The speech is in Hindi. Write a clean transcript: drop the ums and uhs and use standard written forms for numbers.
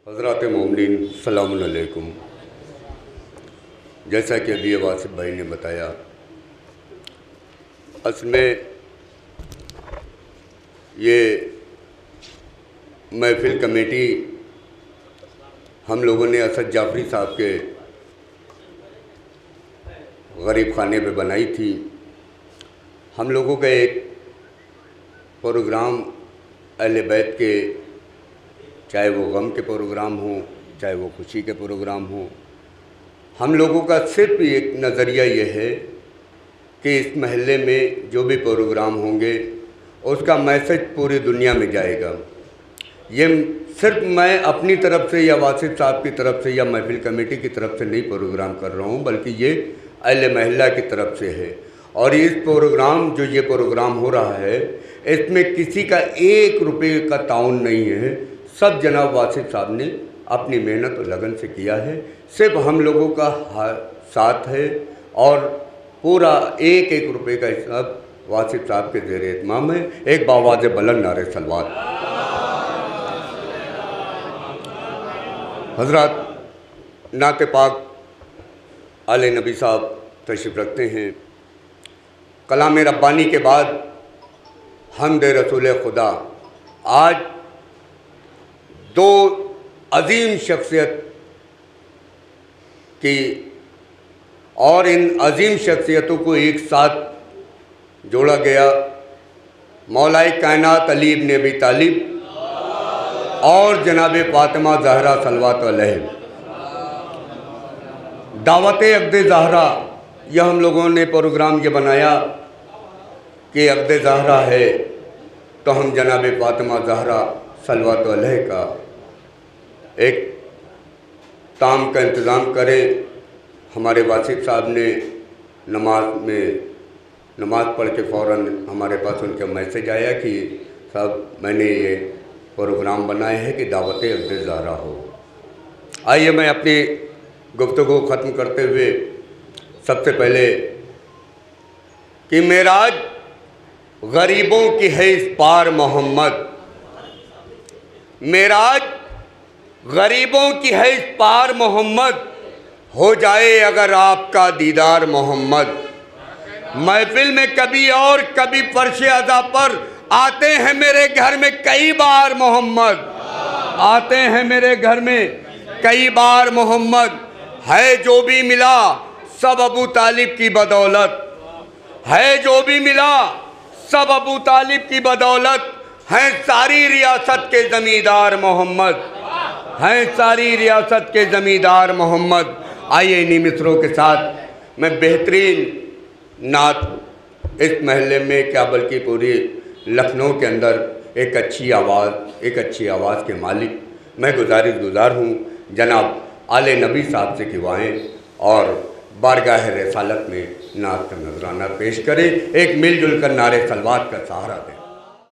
हज़रात मोमिनीन सलामुन अलैकुम। जैसा कि अभी वासिफ भाई ने बताया, असल में ये महफिल कमेटी हम लोगों ने असद जाफरी साहब के गरीब खाने पे बनाई थी। हम लोगों का एक प्रोग्राम अहले बैत के, चाहे वो गम के प्रोग्राम हो, चाहे वो खुशी के प्रोग्राम हो, हम लोगों का सिर्फ एक नज़रिया ये है कि इस महल्ले में जो भी प्रोग्राम होंगे उसका मैसेज पूरी दुनिया में जाएगा। ये सिर्फ मैं अपनी तरफ से या वासिफ साहब की तरफ से या महफिल कमेटी की तरफ से नहीं प्रोग्राम कर रहा हूँ, बल्कि ये अहले महल्ला की तरफ से है। और इस प्रोग्राम जो ये प्रोग्राम हो रहा है, इसमें किसी का 1 रुपये का ताउन नहीं है। सब जनाब वासिफ साहब ने अपनी मेहनत और लगन से किया है। सिर्फ हम लोगों का साथ है और पूरा 1-1 रुपये का हिसाब वासिफ साहब के ज़ेर एहतमाम है। एक बावाज़ बुलंद नारे सलवात। हज़रत नाते पाक आले नबी साहब तशरीफ़ रखते हैं। कलाम रब्बानी के बाद हमद रसूल खुदा, आज 2 अज़ीम शख्सियत की और इन अज़ीम शख्सियतों को एक साथ जोड़ा गया। मौलाए कायनात अली इब्न अबी तालिब और जनाब फातिमा ज़हरा सलवात अलैह। दावत अक़द ज़हरा, यह हम लोगों ने प्रोग्राम ये बनाया कि अक़द ज़हरा है तो हम जनाब फातिमा ज़हरा सलवात अलैह का एक ताम का इंतज़ाम करें। हमारे वासिफ साहब ने नमाज पढ़ के फ़ौरन हमारे पास उनका मैसेज आया कि साहब मैंने ये प्रोग्राम बनाया है कि दावत अक़द ज़हरा हो। आइए मैं अपनी गुफ्तगू ख़त्म करते हुए सबसे पहले कि मेराज गरीबों की है इस पार मोहम्मद, मेराज गरीबों की है इस पार मोहम्मद, हो जाए अगर आपका दीदार मोहम्मद। महफिल में कभी और कभी फर्श अज़ा पर आते हैं मेरे घर में कई बार मोहम्मद, आते हैं मेरे घर में कई बार मोहम्मद। है जो भी मिला सब अबू तालिब की बदौलत, है जो भी मिला सब अबू तालिब की बदौलत। हैं सारी रियासत के ज़मींदार मोहम्मद, हैं सारी रियासत के ज़मींदार मोहम्मद। आइए इन्हीं मिसरों के साथ मैं बेहतरीन नात इस महल्ले में क्या बल्कि पूरी लखनऊ के अंदर एक अच्छी आवाज़ के मालिक मैं गुज़ार हूँ जनाब आले नबी साहब से किवाएँ और बारगाह रसालत में नात का नजराना पेश करें। एक मिलजुल कर नारे सलवात का सहारा दें।